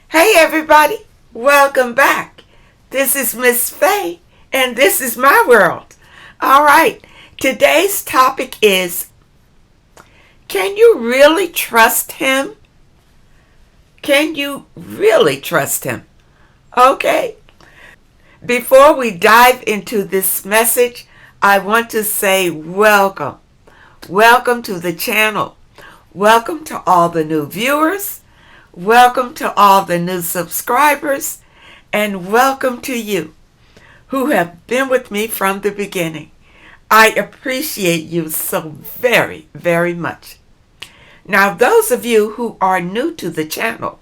Hey everybody, welcome back. This is Miss Faye and this is my world. All right, today's topic is, can you really trust him? Can you really trust him? Okay, before we dive into this message, I want to say welcome. Welcome to the channel. Welcome to all the new viewers. Welcome to all the new subscribers. And welcome to you who have been with me from the beginning. I appreciate you so very, very much. Now, those of you who are new to the channel,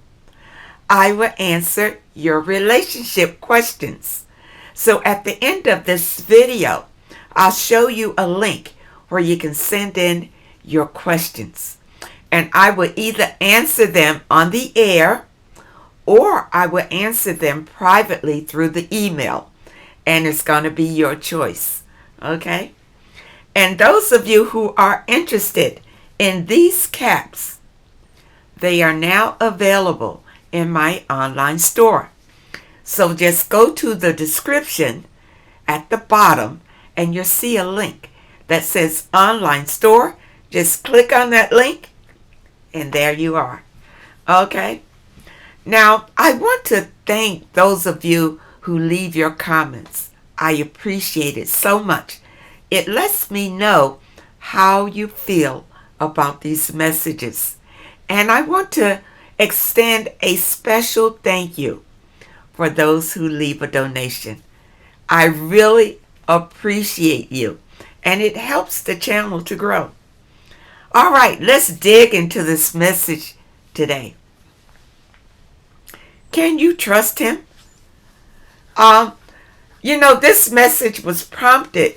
I will answer your relationship questions. So at the end of this video, I'll show you a link where you can send in your questions. And I will either answer them on the air or I will answer them privately through the email. And it's going to be your choice. Okay? And those of you who are interested in these caps, they are now available in my online store. So just go to the description at the bottom and you'll see a link that says online store. Just click on that link and there you are. Okay? Now, I want to thank those of you who leave your comments. I appreciate it so much. It lets me know how you feel about these messages. And I want to extend a special thank you for those who leave a donation. I really appreciate you, and it helps the channel to grow. All right, let's dig into this message today. Can you trust him? This message was prompted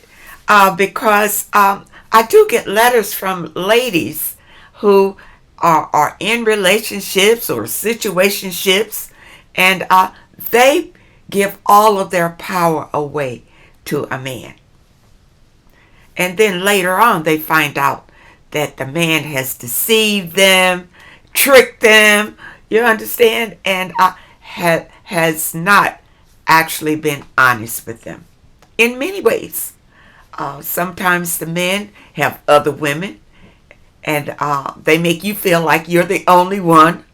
because I do get letters from ladies who are in relationships or situationships, and they give all of their power away to a man. And then later on, they find out that the man has deceived them, tricked them, you understand, and has not actually been honest with them in many ways. Sometimes the men have other women, and they make you feel like you're the only one,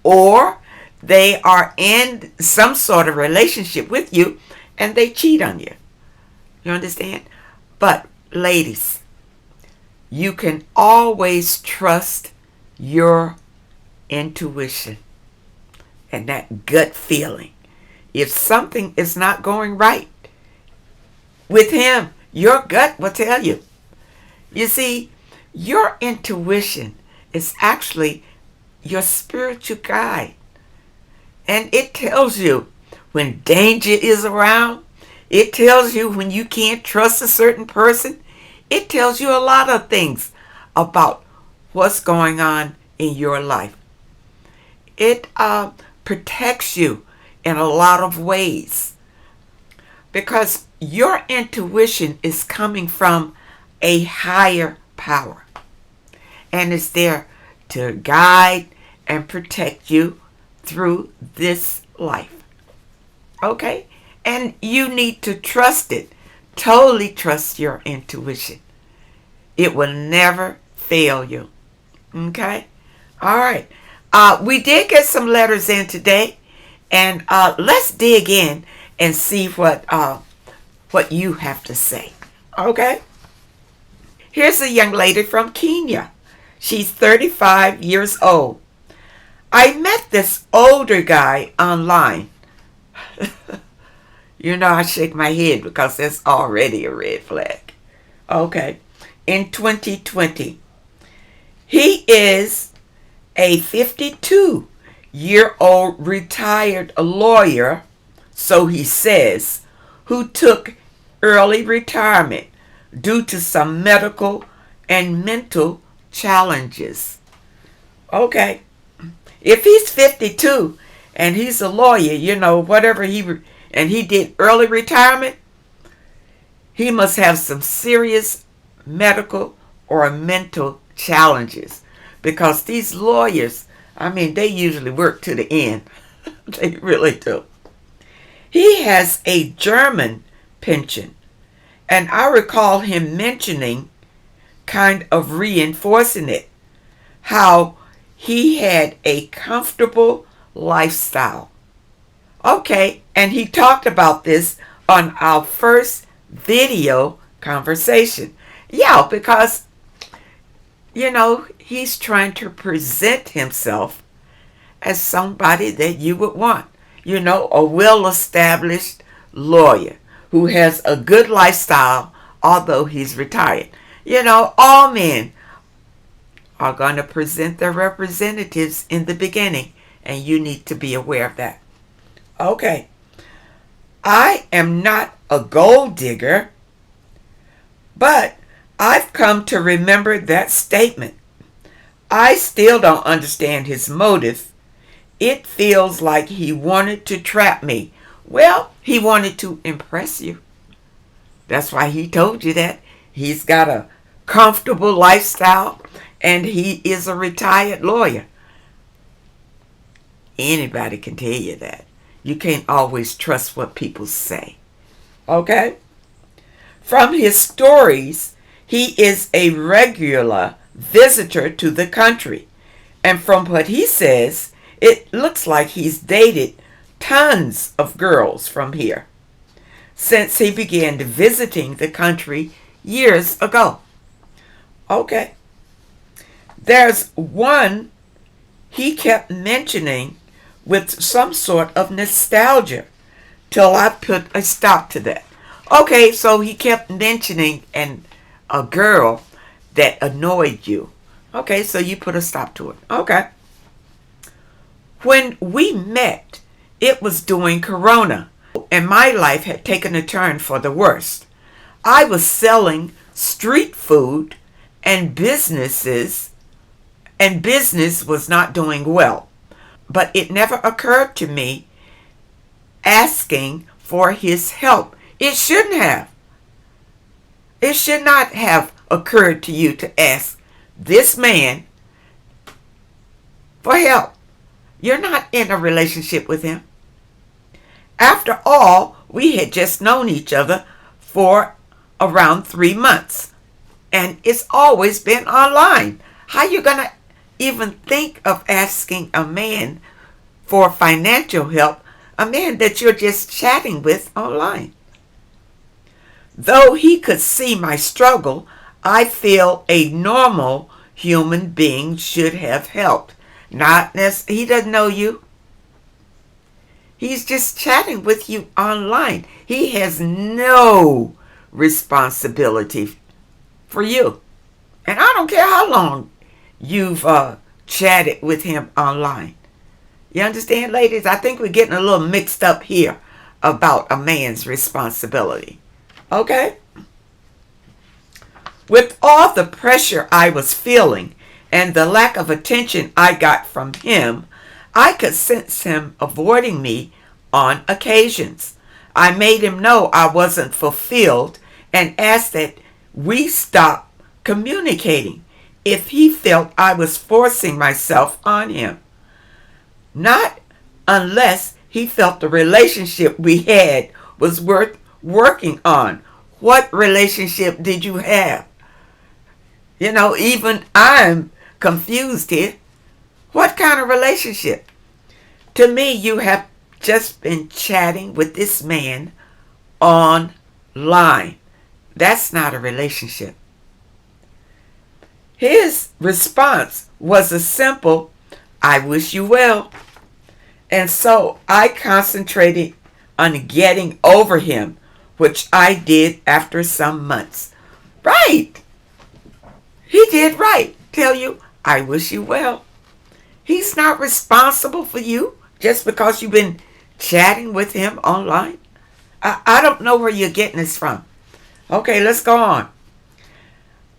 or they are in some sort of relationship with you and they cheat on you. You understand? But ladies, you can always trust your intuition and that gut feeling. If something is not going right with him, your gut will tell you. You see, your intuition is actually your spiritual guide. And it tells you when danger is around. It tells you when you can't trust a certain person. It tells you a lot of things about what's going on in your life. It protects you in a lot of ways because your intuition is coming from a higher power, and it's there to guide and protect you through this life. Okay? And you need to trust it. Totally trust your intuition. It will never fail you. Okay? All right. We did get some letters in today, and let's dig in and see what you have to say. Okay? Here's a young lady from Kenya. She's 35 years old. I met this older guy online. I shake my head because that's already a red flag. Okay. In 2020. He is a 52-year-old retired lawyer, so he says, who took early retirement due to some medical and mental challenges. Okay. If he's 52 and he's a lawyer, whatever and he did early retirement, he must have some serious medical or mental challenges, because these lawyers I mean, they usually work to the end. They really do. He has a German pension, and I recall him mentioning, kind of reinforcing it, how he had a comfortable lifestyle. Okay, and he talked about this on our first video conversation. Yeah, because, he's trying to present himself as somebody that you would want. A well-established lawyer who has a good lifestyle, although he's retired. All men are going to present their representatives in the beginning, and you need to be aware of that. Okay. I am not a gold digger, but I've come to remember that statement. I still don't understand his motive. It feels like he wanted to trap me. Well, he wanted to impress you. That's why he told you that. He's got a comfortable lifestyle and he is a retired lawyer. Anybody can tell you that. You can't always trust what people say. Okay? From his stories, he is a regular visitor to the country. And from what he says, it looks like he's dated tons of girls from here since he began visiting the country years ago. Okay. There's one he kept mentioning with some sort of nostalgia till I put a stop to that. Okay, so he kept mentioning a girl that annoyed you. Okay, so you put a stop to it. Okay. When we met, it was during Corona, and my life had taken a turn for the worst. I was selling street food, and business was not doing well. But it never occurred to me asking for his help. It shouldn't have. It should not have occurred to you to ask this man for help. You're not in a relationship with him. After all, we had just known each other for around 3 months. And it's always been online. How you going to even think of asking a man for financial help, a man that you're just chatting with online? Though he could see my struggle, I feel a normal human being should have helped. He doesn't know you. He's just chatting with you online. He has no responsibility for you. And I don't care how long you've chatted with him online. You understand, ladies? I think we're getting a little mixed up here about a man's responsibility. Okay? With all the pressure I was feeling and the lack of attention I got from him, I could sense him avoiding me on occasions. I made him know I wasn't fulfilled and asked that we stop communicating if he felt I was forcing myself on him. Not unless he felt the relationship we had was worth working on. What relationship did you have? Even I'm confused here. What kind of relationship? To me, you have just been chatting with this man online. That's not a relationship. His response was a simple, I wish you well. And so I concentrated on getting over him, which I did after some months. Right. He did right. Tell you, I wish you well. He's not responsible for you just because you've been chatting with him online. I don't know where you're getting this from. Okay, let's go on.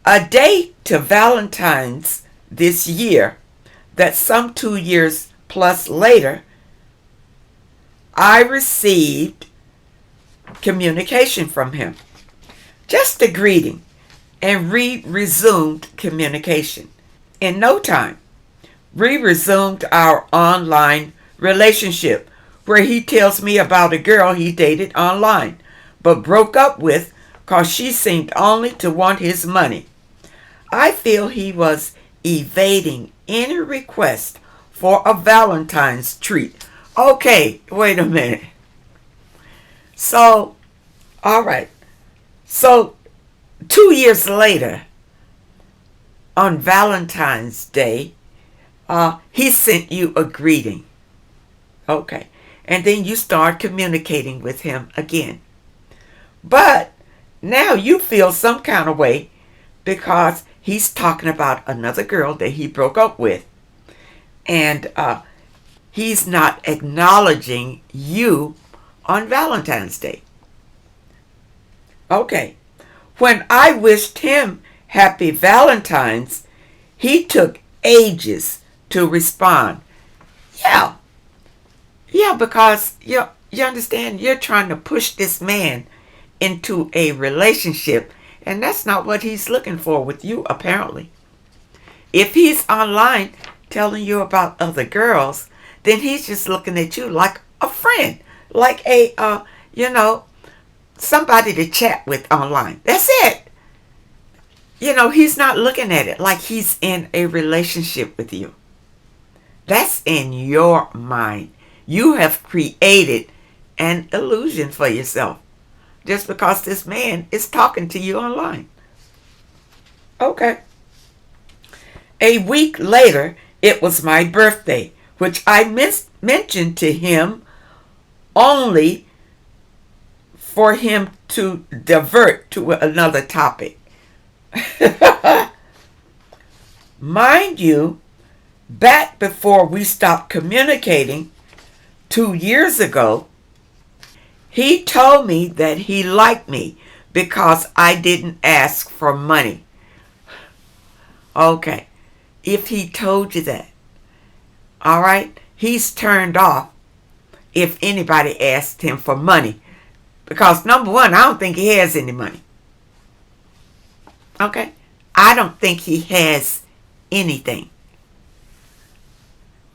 A day to Valentine's this year, that some 2 years plus later, I received communication from him. Just a greeting and resumed communication. In no time, We resumed our online relationship, where he tells me about a girl he dated online, but broke up with because she seemed only to want his money. I feel he was evading any request for a Valentine's treat. Okay, wait a minute. So, all right. So, 2 years later, on Valentine's Day, he sent you a greeting. Okay. And then you start communicating with him again. But now you feel some kind of way because he's talking about another girl that he broke up with. And he's not acknowledging you on Valentine's Day. Okay. When I wished him happy Valentine's, he took ages to respond. Yeah. Yeah, because you understand, you're trying to push this man into a relationship, and that's not what he's looking for with you, apparently. If he's online telling you about other girls, then he's just looking at you like a friend, like somebody to chat with online. That's it. He's not looking at it like he's in a relationship with you. That's in your mind. You have created an illusion for yourself just because this man is talking to you online. Okay. A week later, it was my birthday, which I mentioned to him only for him to divert to another topic. Mind you, back before we stopped communicating 2 years ago, he told me that he liked me because I didn't ask for money. Okay, if he told you that, all right, he's turned off if anybody asked him for money. Because number one, I don't think he has any money. Okay? I don't think he has anything.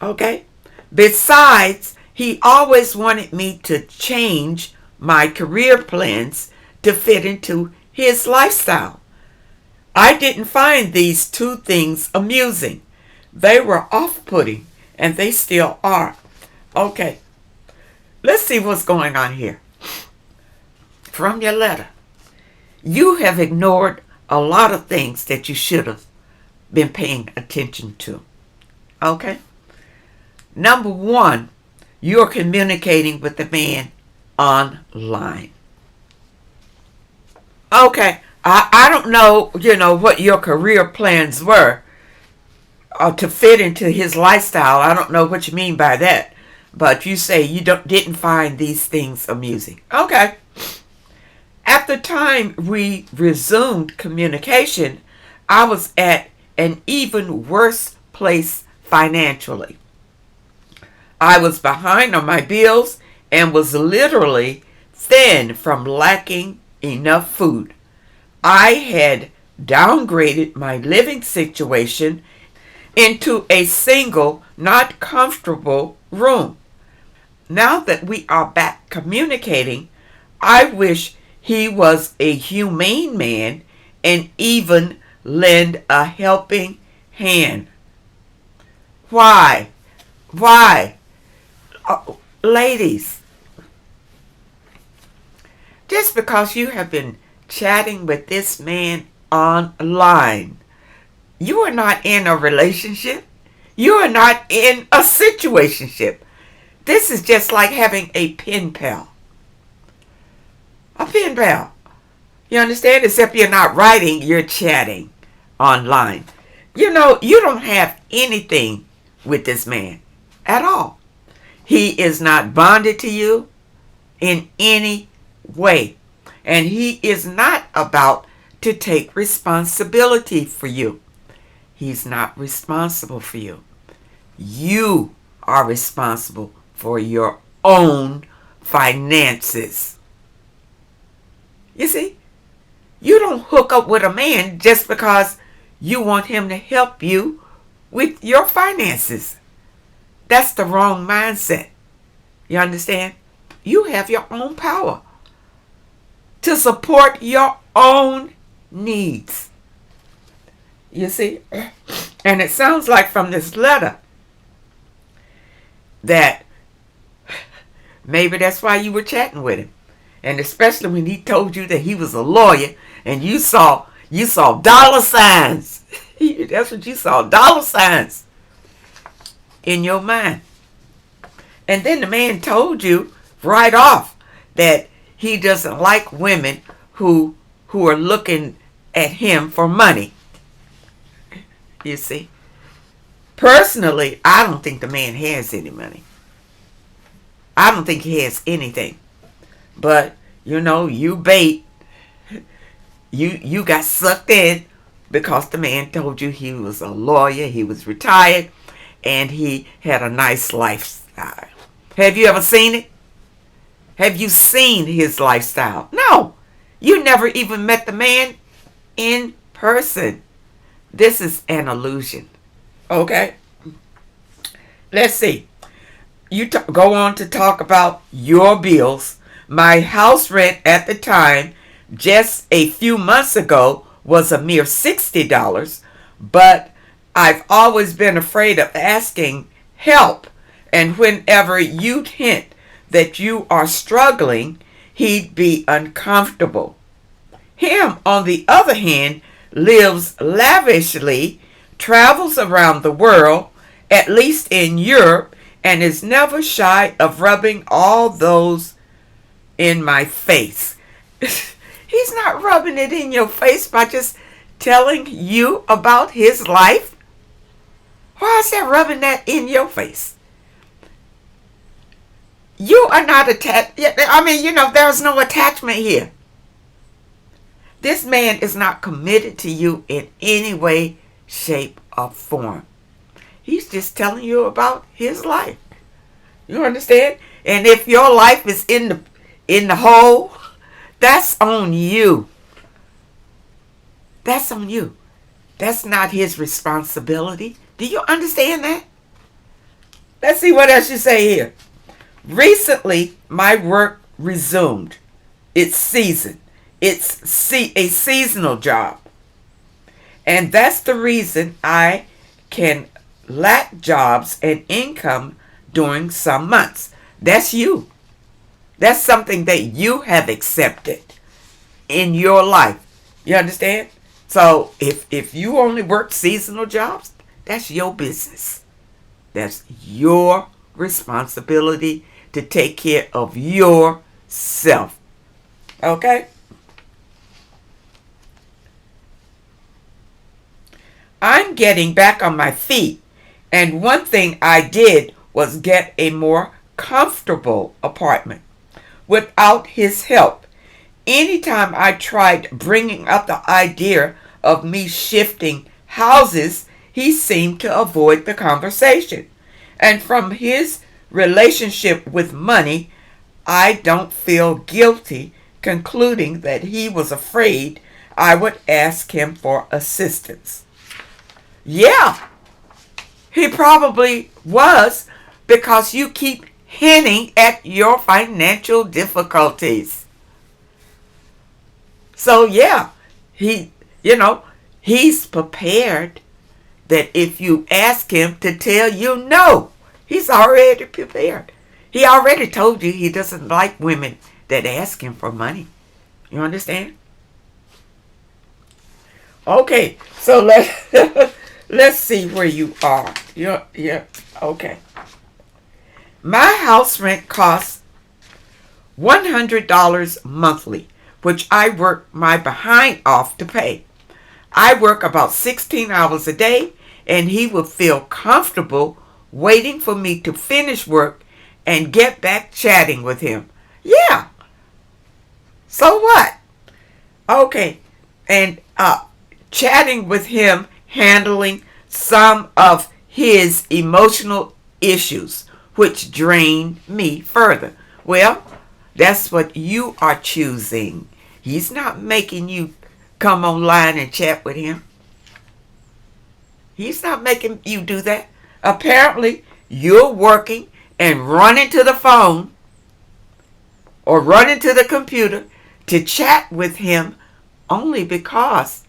Okay? Besides, he always wanted me to change my career plans to fit into his lifestyle. I didn't find these two things amusing. They were off-putting, and they still are. Okay, let's see what's going on here. From your letter, you have ignored a lot of things that you should have been paying attention to. Okay? Number one, you're communicating with the man online. Okay, I don't know, what your career plans were to fit into his lifestyle. I don't know what you mean by that. But you say you didn't find these things amusing. Okay. At the time we resumed communication, I was at an even worse place financially. I was behind on my bills and was literally thin from lacking enough food. I had downgraded my living situation into a single, not comfortable room. Now that we are back communicating, I wish he was a humane man and even lend a helping hand. Why? Why? Ladies, just because you have been chatting with this man online, you are not in a relationship. You are not in a situationship. This is just like having a pen pal. A pen pal. You understand? Except you're not writing, you're chatting online. You don't have anything with this man at all. He is not bonded to you in any way. And he is not about to take responsibility for you. He's not responsible for you. You are responsible for your own finances. You see, you don't hook up with a man just because you want him to help you with your finances. That's the wrong mindset. You understand? You have your own power to support your own needs. You see? And it sounds like from this letter that maybe that's why you were chatting with him. And especially when he told you that he was a lawyer and you saw dollar signs. That's what you saw, dollar signs in your mind. And then the man told you right off that he doesn't like women who are looking at him for money. You see? Personally, I don't think the man has any money. I don't think he has anything. But, you bait. You got sucked in because the man told you he was a lawyer, he was retired, and he had a nice lifestyle. Have you ever seen it? Have you seen his lifestyle? No. You never even met the man in person. This is an illusion. Okay? Let's see. You go on to talk about your bills. My house rent at the time, just a few months ago, was a mere $60, but I've always been afraid of asking help, and whenever you'd hint that you are struggling, he'd be uncomfortable. Him, on the other hand, lives lavishly, travels around the world, at least in Europe, and is never shy of rubbing all those in my face. He's not rubbing it in your face by just telling you about his life. Why is that rubbing that in your face? You are not attached. There's no attachment here. This man is not committed to you in any way, shape, or form. He's just telling you about his life. You understand? And if your life is in the hole, that's on you. That's on you. That's not his responsibility. Do you understand that? Let's see what else you say here. Recently, my work resumed. It's season. It's a seasonal job. And that's the reason I can lack jobs and income during some months. That's you. That's something that you have accepted in your life. You understand? So if you only work seasonal jobs, that's your business. That's your responsibility to take care of yourself. Okay? I'm getting back on my feet, and one thing I did was get a more comfortable apartment without his help. Anytime I tried bringing up the idea of me shifting houses, he seemed to avoid the conversation. And from his relationship with money, I don't feel guilty concluding that he was afraid I would ask him for assistance. Yeah, he probably was, because you keep hinting at your financial difficulties. So yeah, he's prepared that if you ask him to tell you no, he's already prepared. He already told you he doesn't like women that ask him for money. You understand? Okay, so let's see where you are. Yeah, okay. My house rent costs $100 monthly, which I work my behind off to pay. I work about 16 hours a day, and he will feel comfortable waiting for me to finish work and get back chatting with him. Yeah. So what? Okay. And chatting with him, handling some of his emotional issues, which drain me further. Well, that's what you are choosing. He's not making you come online and chat with him. He's not making you do that. Apparently, you're working and running to the phone or running to the computer to chat with him only because,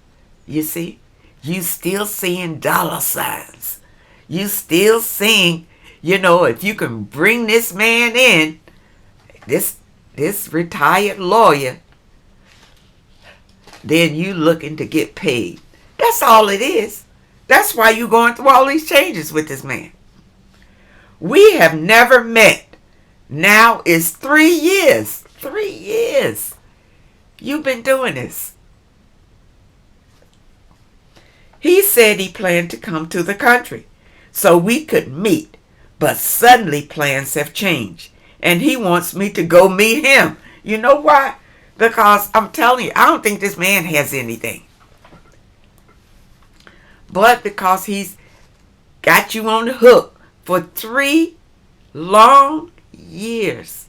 you see, you still seeing dollar signs. You still seeing, if you can bring this man in, this retired lawyer, then you looking to get paid. That's all it is. That's why you going through all these changes with this man. We have never met. Now is 3 years. 3 years. You've been doing this. He said he planned to come to the country so we could meet, but suddenly plans have changed, and he wants me to go meet him. You know why? Because I'm telling you, I don't think this man has anything. But because he's got you on the hook for 3 long years.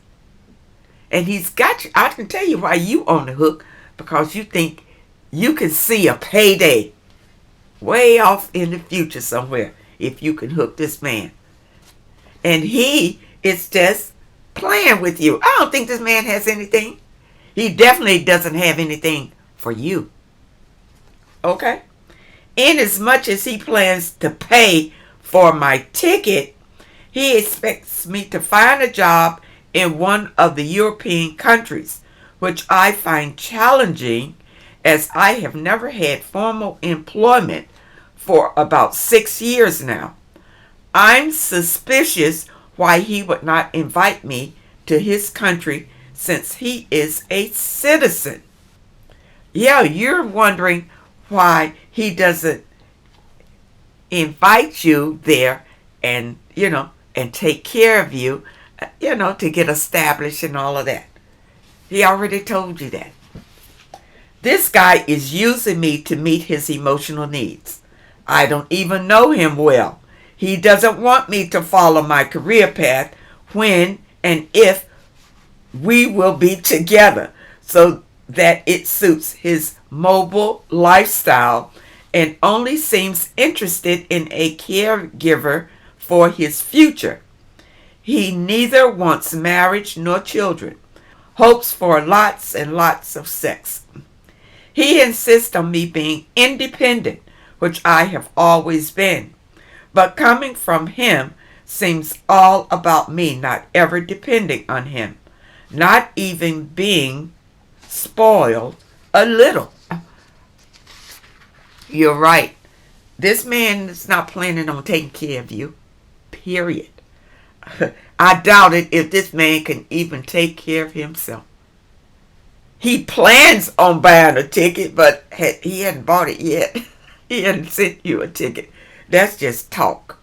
And he's got you, I can tell you why you on the hook, because you think you can see a payday way off in the future somewhere if you can hook this man. And he is just playing with you. I don't think this man has anything. He definitely doesn't have anything for you. Okay? Inasmuch as he plans to pay for my ticket, he expects me to find a job in one of the European countries, which I find challenging as I have never had formal employment for about 6 years now. I'm suspicious why he would not invite me to his country since he is a citizen. Yeah, you're wondering why he doesn't invite you there and, and take care of you, to get established and all of that. He already told you that. This guy is using me to meet his emotional needs. I don't even know him well. He doesn't want me to follow my career path when and if we will be together so that it suits his mobile lifestyle, and only seems interested in a caregiver for his future. He neither wants marriage nor children, hopes for lots and lots of sex. He insists on me being independent, which I have always been. But coming from him seems all about me not ever depending on him, not even being spoiled a little. You're right. This man is not planning on taking care of you. Period. I doubt it if this man can even take care of himself. He plans on buying a ticket, but he hadn't bought it yet. He hadn't sent you a ticket. That's just talk.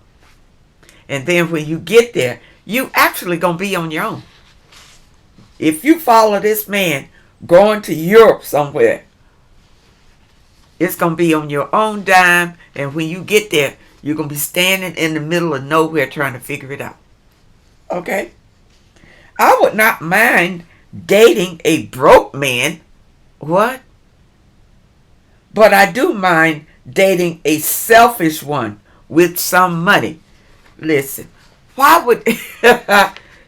And then when you get there, you actually going to be on your own. If you follow this man going to Europe somewhere, it's going to be on your own dime. And when you get there, you're going to be standing in the middle of nowhere trying to figure it out. Okay? I would not mind dating a broke man. What? But I do mind dating a selfish one with some money. Listen, why would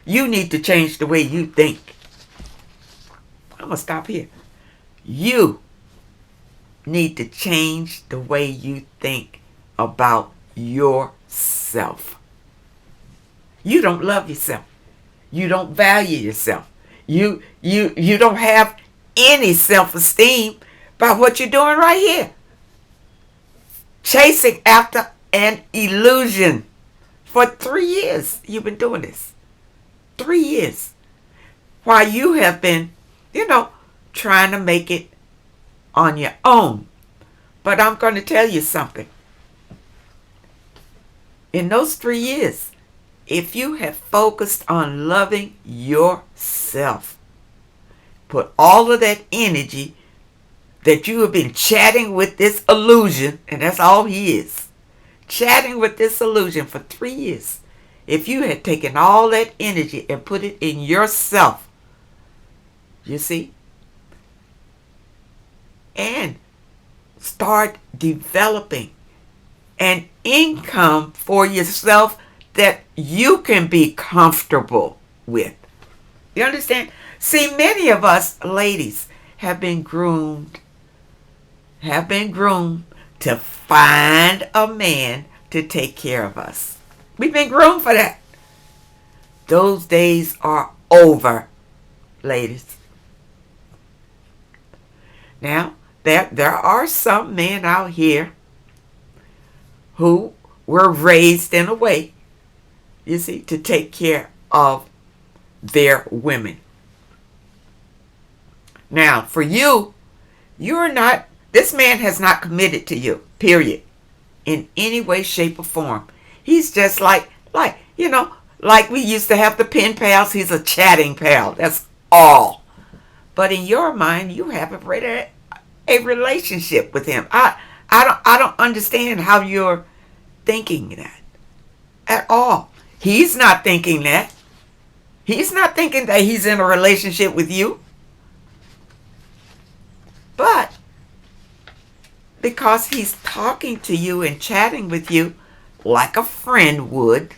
you need to change the way you think? I'm going to stop here. You need to change the way you think about yourself. You don't love yourself. You don't value yourself. You don't have any self-esteem by what you're doing right here. Chasing after an illusion. For 3 years you've been doing this. 3 years. While you have been, trying to make it on your own. But I'm going to tell you something. In those 3 years, if you have focused on loving yourself, put all of that energy that you have been chatting with this illusion, and that's all he is, chatting with this illusion for 3 years. If you had taken all that energy and put it in yourself, you see, and start developing an income for yourself that you can be comfortable with. You understand? See, many of us ladies have been groomed to find a man to take care of us. We've been groomed for that. Those days are over, ladies. Now, there are some men out here who were raised in a way, you see, to take care of their women. Now, for you, this man has not committed to you, period, in any way, shape, or form. He's just like we used to have the pen pals, he's a chatting pal. That's all. But in your mind, you have a relationship with him. I don't understand how you're thinking that at all. He's not thinking that. He's not thinking that he's in a relationship with you. But because he's talking to you and chatting with you like a friend would,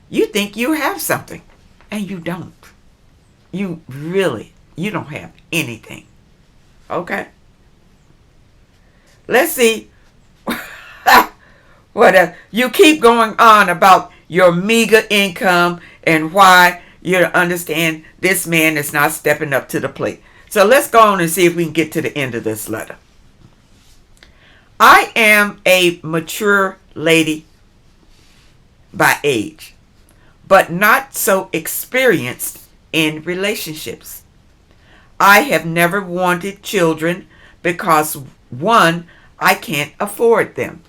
you think you have something, and you don't. You don't have anything. Okay? Let's see. What else? You keep going on about your meager income and why you understand this man is not stepping up to the plate. So let's go on and see if we can get to the end of this letter. I am a mature lady by age, but not so experienced in relationships. I have never wanted children because, one, I can't afford them.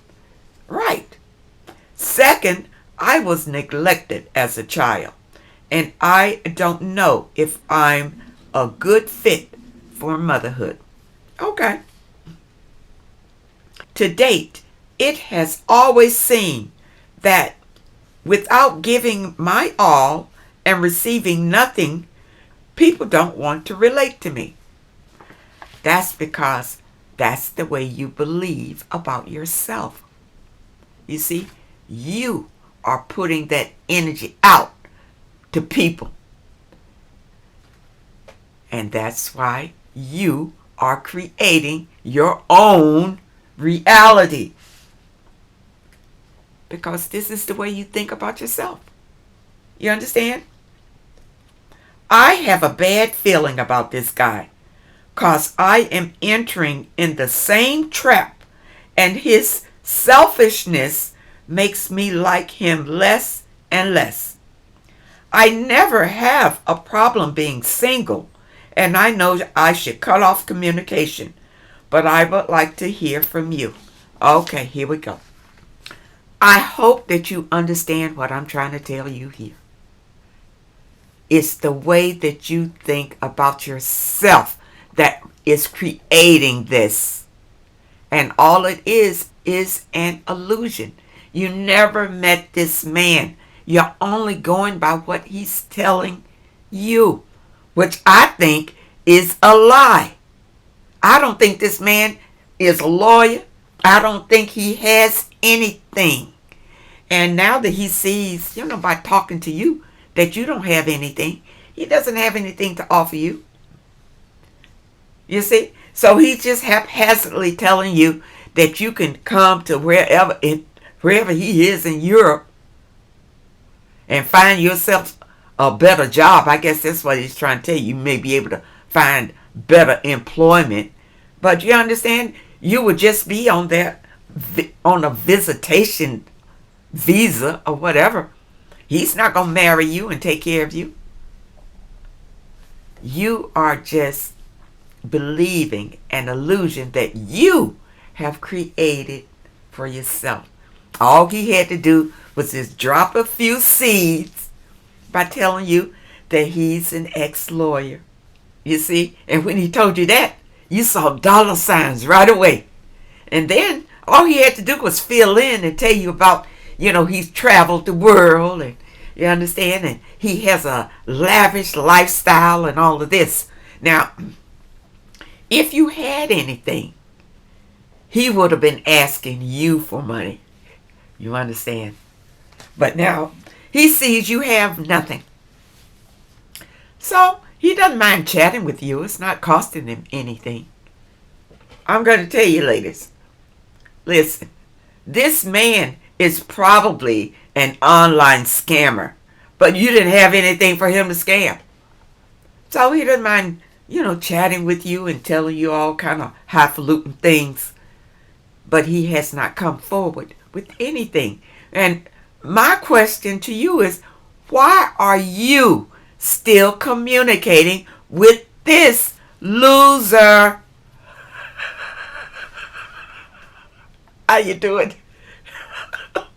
Right. Second, I was neglected as a child, and I don't know if I'm a good fit for motherhood. Okay. To date, it has always seemed that without giving my all and receiving nothing, people don't want to relate to me. That's because that's the way you believe about yourself. You see, you are putting that energy out to people. And that's why you are creating your own reality. Because this is the way you think about yourself. You understand? I have a bad feeling about this guy, because I am entering in the same trap, and his selfishness makes me like him less and less. I never have a problem being single, and I know I should cut off communication, but I would like to hear from you. Okay, here we go. I hope that you understand what I'm trying to tell you here. It's the way that you think about yourself that is creating this. And all it is an illusion. You never met this man. You're only going by what he's telling you, which I think is a lie. I don't think this man is a lawyer. I don't think he has anything. And now that he sees, by talking to you, that you don't have anything, he doesn't have anything to offer you. You see? So he's just haphazardly telling you that you can come to wherever he is in Europe and find yourself a better job. I guess that's what he's trying to tell you. You may be able to find better employment. But you understand, you would just be on a visitation visa or whatever. He's not going to marry you and take care of you. You are just believing an illusion that you have created for yourself. All he had to do was just drop a few seeds by telling you that he's an ex-lawyer. You see? And when he told you that, you saw dollar signs right away. And then all he had to do was fill in and tell you about, he's traveled the world, and you understand, and he has a lavish lifestyle and all of this. Now, if you had anything, he would have been asking you for money. You understand? But now he sees you have nothing. So he doesn't mind chatting with you. It's not costing him anything. I'm going to tell you, ladies. Listen, this man is probably an online scammer, but you didn't have anything for him to scam. So he doesn't mind, chatting with you and telling you all kind of highfalutin things, but he has not come forward with anything. And my question to you is, why are you still communicating with this loser? How you doing?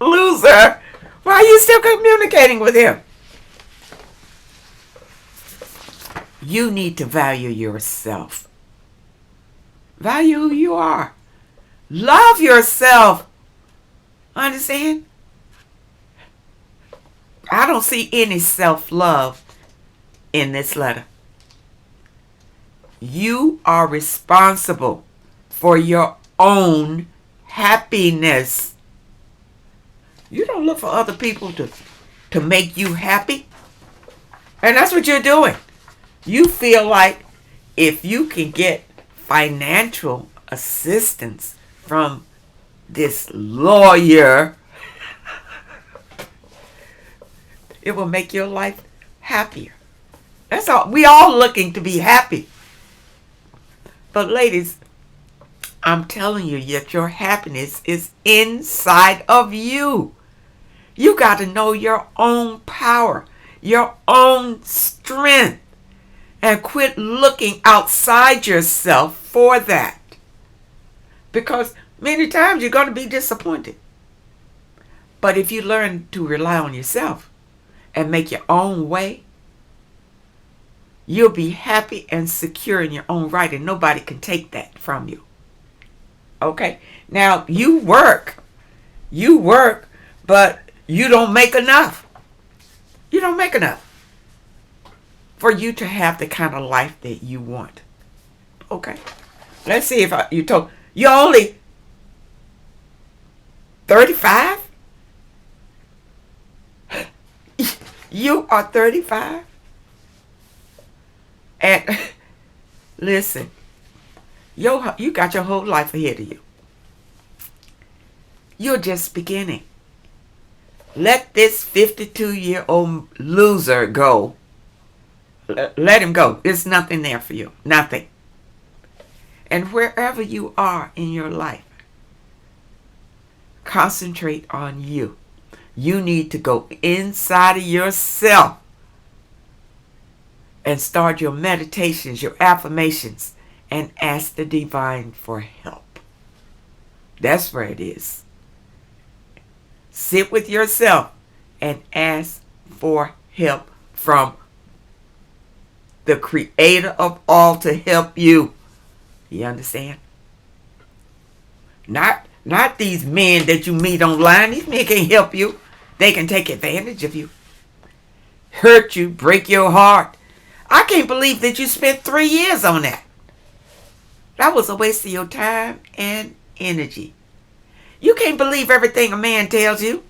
Loser. Why are you still communicating with him? You need to value yourself. Value who you are. Love yourself. Understand? I don't see any self-love in this letter. You are responsible for your own happiness. You don't look for other people to make you happy. And that's what you're doing. You feel like if you can get financial assistance from this lawyer, it will make your life happier. That's all. We all looking to be happy. But ladies, I'm telling you that your happiness is inside of you. You got to know your own power, your own strength, and quit looking outside yourself for that. Because many times you're going to be disappointed. But if you learn to rely on yourself and make your own way, you'll be happy and secure in your own right, and nobody can take that from you. Okay? Now, you work, but you don't make enough. You don't make enough for you to have the kind of life that you want. Okay? Let's see if you're only 35? You are 35? And listen, you got your whole life ahead of you. You're just beginning. Let this 52-year-old loser go. Let him go. There's nothing there for you. Nothing. And wherever you are in your life, concentrate on you. You need to go inside of yourself and start your meditations, your affirmations, and ask the divine for help. That's where it is. Sit with yourself and ask for help from the creator of all to help you. You understand? Not these men that you meet online. These men can't help you. They can take advantage of you. Hurt you, break your heart. I can't believe that you spent 3 years on that. That was a waste of your time and energy. You can't believe everything a man tells you.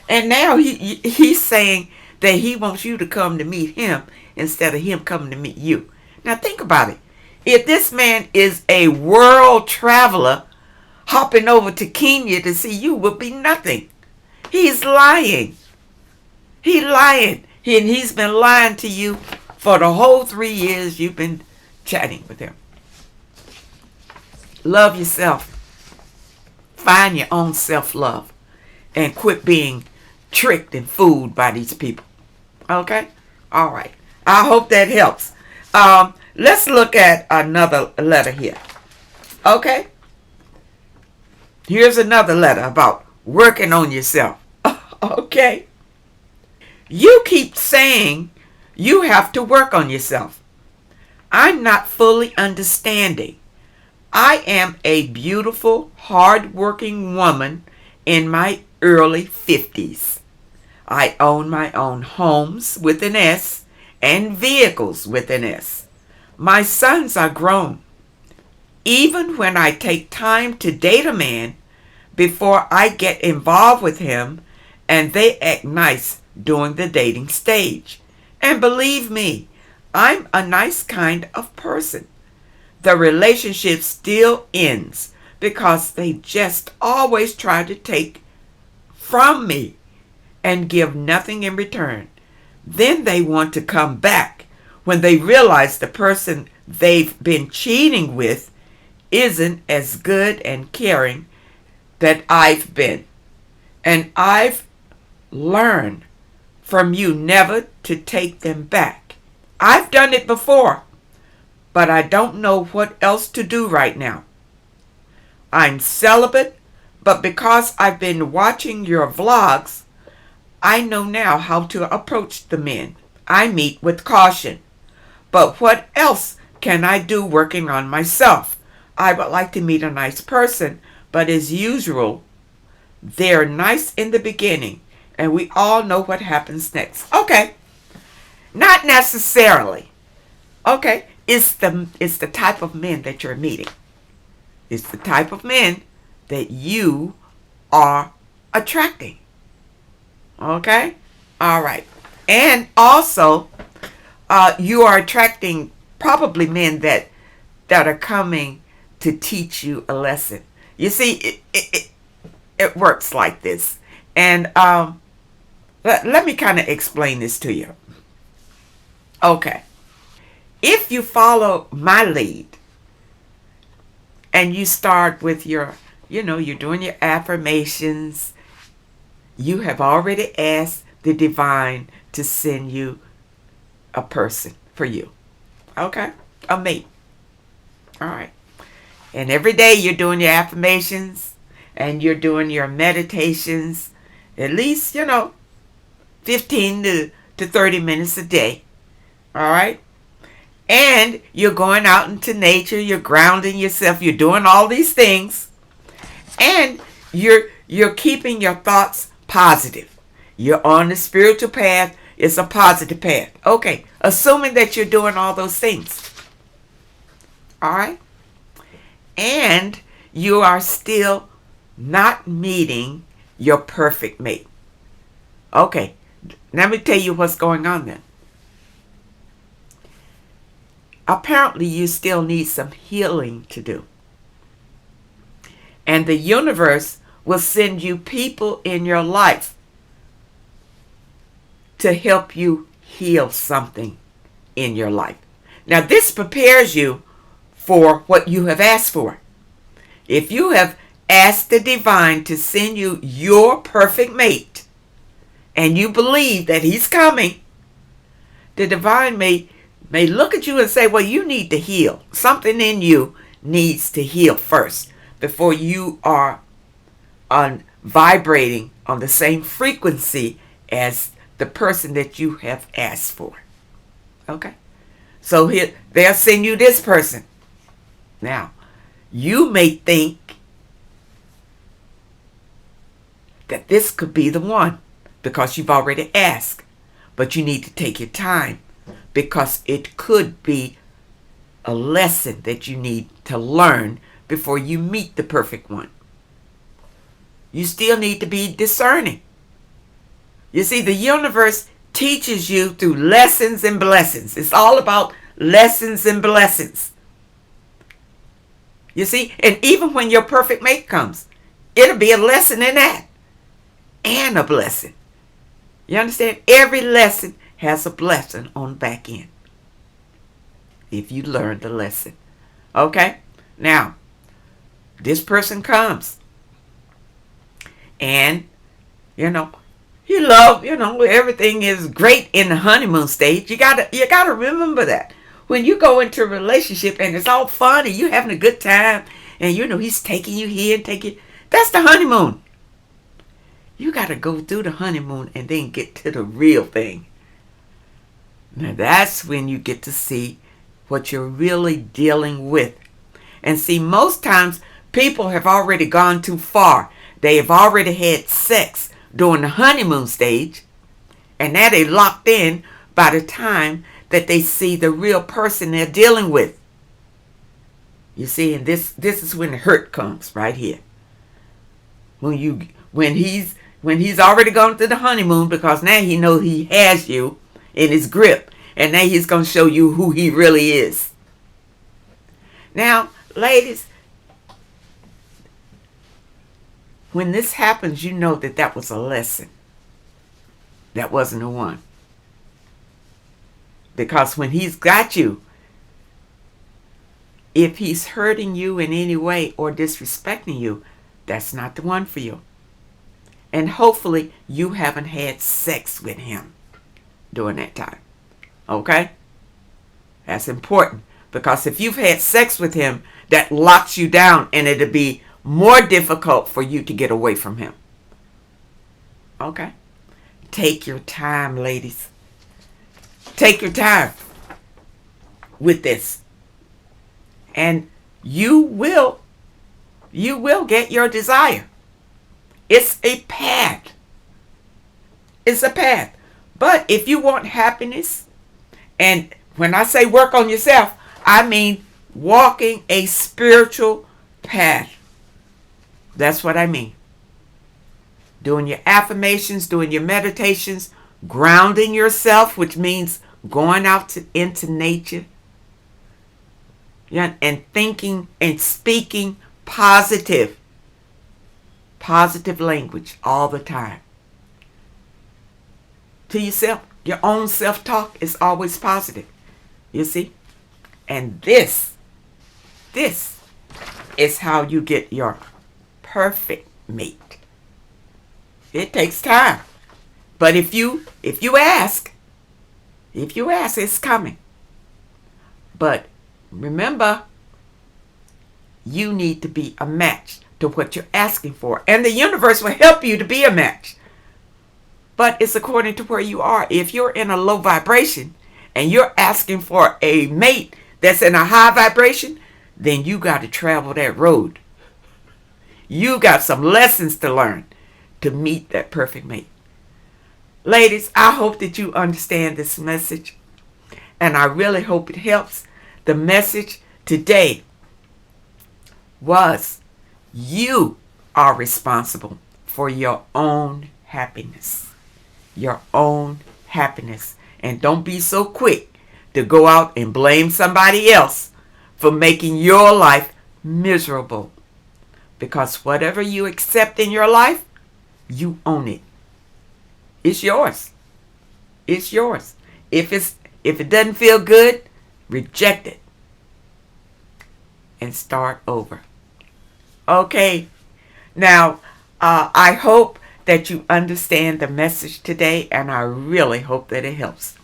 And now he's saying that he wants you to come to meet him instead of him coming to meet you. Now think about it. If this man is a world traveler, hopping over to Kenya to see you would be nothing. He's lying. He's lying. And he's been lying to you for the whole 3 years you've been chatting with him. Love yourself. Find your own self-love. And quit being tricked and fooled by these people. Okay? All right. I hope that helps. Let's look at another letter here. Okay? Here's another letter about working on yourself. Okay? You keep saying you have to work on yourself. I'm not fully understanding. I am a beautiful, hard-working woman in my early 50s. I own my own homes with an S and vehicles with an S. My sons are grown. Even when I take time to date a man before I get involved with him and they act nice during the dating stage. And believe me, I'm a nice kind of person. The relationship still ends because they just always try to take from me and give nothing in return. Then they want to come back when they realize the person they've been cheating with isn't as good and caring that I've been. And I've learned from you never to take them back. I've done it before, but I don't know what else to do right now. I'm celibate, but because I've been watching your vlogs, I know now how to approach the men I meet with caution. But what else can I do working on myself? I would like to meet a nice person, but as usual, they're nice in the beginning, and we all know what happens next. Okay, not necessarily. Okay, it's the type of men that you're meeting. It's the type of men that you are attracting. Okay? All right. And also, you are attracting probably men that are coming to teach you a lesson. You see, it works like this. And let me kind of explain this to you. Okay. If you follow my lead and you start with you're doing your affirmations, you have already asked the divine to send you a person for you. Okay? A mate. All right. And every day you're doing your affirmations and you're doing your meditations, at least, 15 to 30 minutes a day. All right? And you're going out into nature, you're grounding yourself, you're doing all these things, and you're keeping your thoughts positive. You're on the spiritual path. It's a positive path. Okay, assuming that you're doing all those things. All right? And you are still not meeting your perfect mate. Okay, let me tell you what's going on then. Apparently, you still need some healing to do. And the universe will send you people in your life to help you heal something in your life. Now, this prepares you for what you have asked for. If you have asked the divine to send you your perfect mate, and you believe that he's coming, the divine may look at you and say, well, you need to heal. Something in you needs to heal first before you are vibrating on the same frequency as the person that you have asked for. Okay? So here, they'll send you this person. Now, you may think that this could be the one because you've already asked. But you need to take your time because it could be a lesson that you need to learn before you meet the perfect one. You still need to be discerning. You see, the universe teaches you through lessons and blessings. It's all about lessons and blessings. You see, and even when your perfect mate comes, it'll be a lesson in that and a blessing. You understand? Every lesson has a blessing on the back end if you learn the lesson. Okay? Now, this person comes and, you love, everything is great in the honeymoon stage. You gotta remember that. When you go into a relationship and it's all fun and you're having a good time and he's taking you here and that's the honeymoon. You got to go through the honeymoon and then get to the real thing. Now that's when you get to see what you're really dealing with. And see, most times people have already gone too far. They have already had sex during the honeymoon stage. And now they're locked in by the time that they see the real person they're dealing with. You see, and this is when the hurt comes right here. When he's already gone through the honeymoon, because now he knows he has you in his grip, and now he's going to show you who he really is. Now, ladies, when this happens, you know that was a lesson. That wasn't a one. Because when he's got you, if he's hurting you in any way or disrespecting you, that's not the one for you. And hopefully you haven't had sex with him during that time. Okay? That's important. Because if you've had sex with him, that locks you down, and it'll be more difficult for you to get away from him. Okay? Take your time, ladies. Take your time with this. And you will get your desire. It's a path. It's a path. But if you want happiness, and when I say work on yourself, I mean walking a spiritual path. That's what I mean. Doing your affirmations, doing your meditations, grounding yourself, which means going out into nature. Yeah, and thinking and speaking positive language all the time. To yourself, your own self-talk is always positive. You see? And this is how you get your perfect mate. It takes time. But if you ask, it's coming. But remember, you need to be a match to what you're asking for. And the universe will help you to be a match. But it's according to where you are. If you're in a low vibration and you're asking for a mate that's in a high vibration, then you got to travel that road. You got some lessons to learn to meet that perfect mate. Ladies, I hope that you understand this message, and I really hope it helps. The message today was you are responsible for your own happiness. Your own happiness. And don't be so quick to go out and blame somebody else for making your life miserable. Because whatever you accept in your life, you own it. It's yours. It's yours. If it doesn't feel good, reject it and start over. Okay. Now, I hope that you understand the message today, and I really hope that it helps.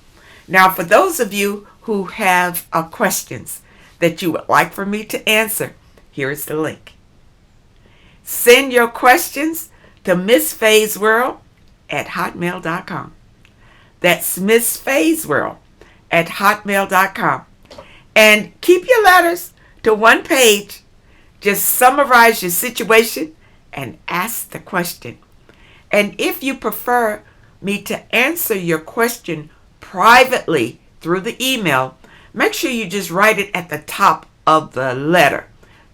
Now, for those of you who have questions that you would like for me to answer, here is the link. Send your questions to Miss Faye's World at hotmail.com. That's Miss Faye's World at hotmail.com. And keep your letters to one page. Just summarize your situation and ask the question. And if you prefer me to answer your question privately through the email, make sure you just write it at the top of the letter.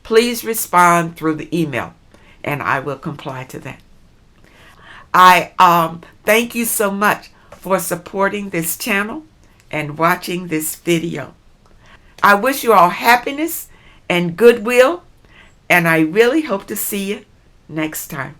Please respond through the email, and I will comply to that. I thank you so much for supporting this channel and watching this video. I wish you all happiness and goodwill, and I really hope to see you next time.